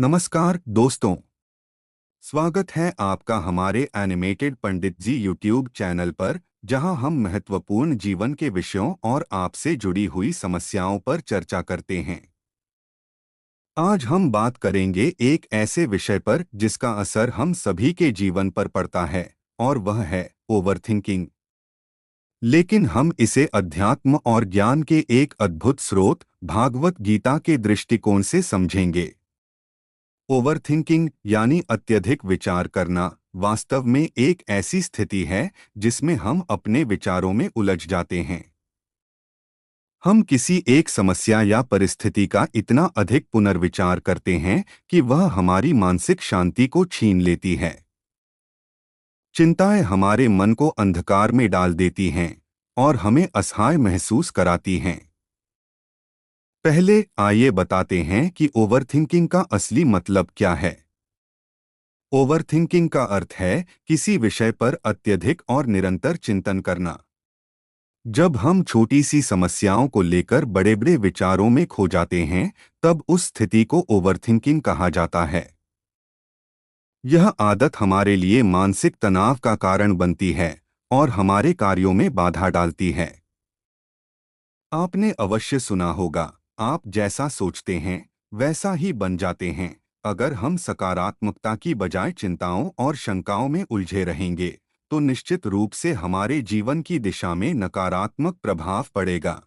नमस्कार दोस्तों। स्वागत है आपका हमारे एनिमेटेड पंडित जी यूट्यूब चैनल पर, जहां हम महत्वपूर्ण जीवन के विषयों और आपसे जुड़ी हुई समस्याओं पर चर्चा करते हैं। आज हम बात करेंगे एक ऐसे विषय पर जिसका असर हम सभी के जीवन पर पड़ता है, और वह है ओवरथिंकिंग। लेकिन हम इसे अध्यात्म और ज्ञान के एक अद्भुत स्रोत भागवत गीता के दृष्टिकोण से समझेंगे। ओवरथिंकिंग यानी अत्यधिक विचार करना वास्तव में एक ऐसी स्थिति है जिसमें हम अपने विचारों में उलझ जाते हैं। हम किसी एक समस्या या परिस्थिति का इतना अधिक पुनर्विचार करते हैं कि वह हमारी मानसिक शांति को छीन लेती है। चिंताएं हमारे मन को अंधकार में डाल देती हैं और हमें असहाय महसूस कराती हैं। पहले आइए बताते हैं कि ओवरथिंकिंग का असली मतलब क्या है। ओवरथिंकिंग का अर्थ है किसी विषय पर अत्यधिक और निरंतर चिंतन करना। जब हम छोटी सी समस्याओं को लेकर बड़े बड़े विचारों में खो जाते हैं, तब उस स्थिति को ओवरथिंकिंग कहा जाता है। यह आदत हमारे लिए मानसिक तनाव का कारण बनती है और हमारे कार्यों में बाधा डालती है। आपने अवश्य सुना होगा, आप जैसा सोचते हैं वैसा ही बन जाते हैं। अगर हम सकारात्मकता की बजाय चिंताओं और शंकाओं में उलझे रहेंगे, तो निश्चित रूप से हमारे जीवन की दिशा में नकारात्मक प्रभाव पड़ेगा।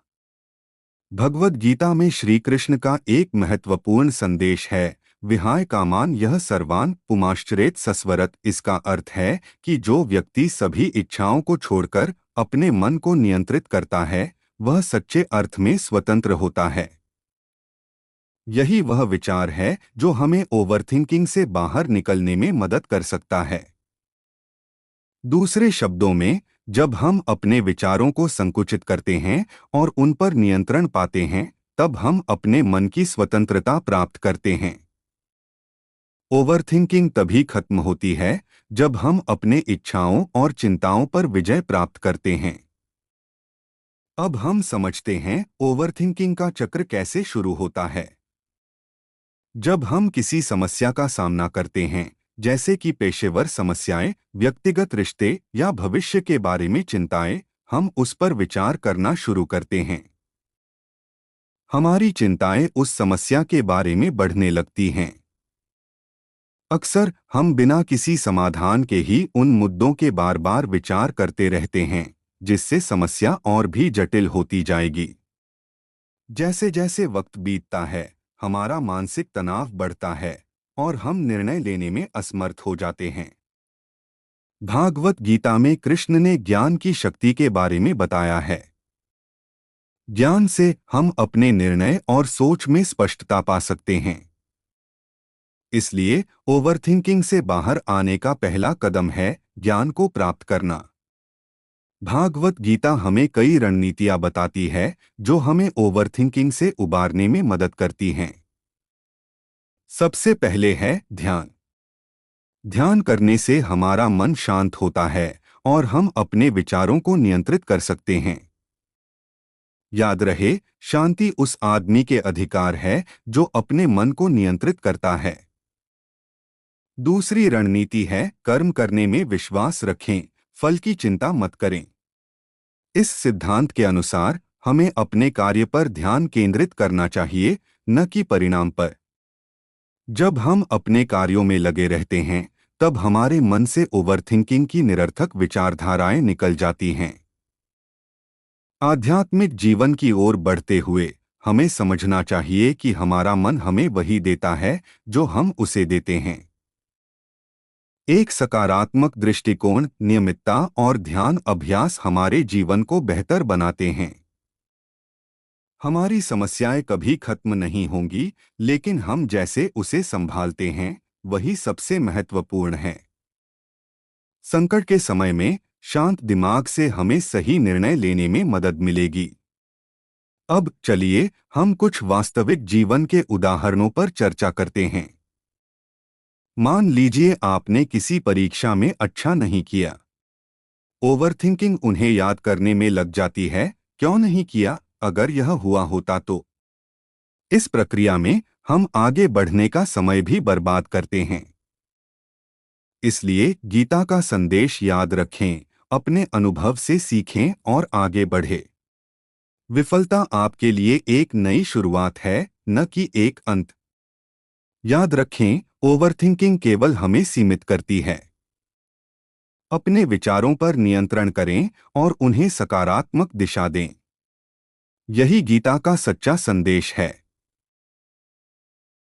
भगवद गीता में श्री कृष्ण का एक महत्वपूर्ण संदेश है, विहाय कामान यह सर्वान पुमाश्चरेत सस्वरत। इसका अर्थ है कि जो व्यक्ति सभी इच्छाओं को छोड़कर अपने मन को नियंत्रित करता है, वह सच्चे अर्थ में स्वतंत्र होता है। यही वह विचार है जो हमें ओवरथिंकिंग से बाहर निकलने में मदद कर सकता है। दूसरे शब्दों में, जब हम अपने विचारों को संकुचित करते हैं और उन पर नियंत्रण पाते हैं, तब हम अपने मन की स्वतंत्रता प्राप्त करते हैं। ओवरथिंकिंग तभी खत्म होती है जब हम अपने इच्छाओं और चिंताओं पर विजय प्राप्त करते हैं। अब हम समझते हैं ओवरथिंकिंग का चक्र कैसे शुरू होता है। जब हम किसी समस्या का सामना करते हैं, जैसे कि पेशेवर समस्याएं, व्यक्तिगत रिश्ते या भविष्य के बारे में चिंताएं, हम उस पर विचार करना शुरू करते हैं। हमारी चिंताएं उस समस्या के बारे में बढ़ने लगती हैं। अक्सर हम बिना किसी समाधान के ही उन मुद्दों के बार बार विचार करते रहते हैं, जिससे समस्या और भी जटिल होती जाएगी। जैसे जैसे वक्त बीतता है, हमारा मानसिक तनाव बढ़ता है और हम निर्णय लेने में असमर्थ हो जाते हैं। भागवत गीता में कृष्ण ने ज्ञान की शक्ति के बारे में बताया है। ज्ञान से हम अपने निर्णय और सोच में स्पष्टता पा सकते हैं। इसलिए ओवरथिंकिंग से बाहर आने का पहला कदम है ज्ञान को प्राप्त करना। भागवत गीता हमें कई रणनीतियां बताती है जो हमें ओवरथिंकिंग से उबारने में मदद करती हैं। सबसे पहले है ध्यान। ध्यान करने से हमारा मन शांत होता है और हम अपने विचारों को नियंत्रित कर सकते हैं। याद रहे, शांति उस आदमी के अधिकार है जो अपने मन को नियंत्रित करता है। दूसरी रणनीति है कर्म करने में विश्वास रखें, फल की चिंता मत करें। इस सिद्धांत के अनुसार हमें अपने कार्य पर ध्यान केंद्रित करना चाहिए, न कि परिणाम पर। जब हम अपने कार्यों में लगे रहते हैं, तब हमारे मन से ओवरथिंकिंग की निरर्थक विचारधाराएं निकल जाती हैं। आध्यात्मिक जीवन की ओर बढ़ते हुए हमें समझना चाहिए कि हमारा मन हमें वही देता है जो हम उसे देते हैं। एक सकारात्मक दृष्टिकोण, नियमितता और ध्यान अभ्यास हमारे जीवन को बेहतर बनाते हैं। हमारी समस्याएं कभी खत्म नहीं होंगी, लेकिन हम जैसे उसे संभालते हैं, वही सबसे महत्वपूर्ण है। संकट के समय में शांत दिमाग से हमें सही निर्णय लेने में मदद मिलेगी। अब चलिए हम कुछ वास्तविक जीवन के उदाहरणों पर चर्चा करते हैं। मान लीजिए आपने किसी परीक्षा में अच्छा नहीं किया। ओवरथिंकिंग उन्हें याद करने में लग जाती है, क्यों नहीं किया, अगर यह हुआ होता तो। इस प्रक्रिया में हम आगे बढ़ने का समय भी बर्बाद करते हैं। इसलिए गीता का संदेश याद रखें, अपने अनुभव से सीखें और आगे बढ़ें। विफलता आपके लिए एक नई शुरुआत है, न कि एक अंत। याद रखें, ओवरथिंकिंग केवल हमें सीमित करती है। अपने विचारों पर नियंत्रण करें और उन्हें सकारात्मक दिशा दें। यही गीता का सच्चा संदेश है।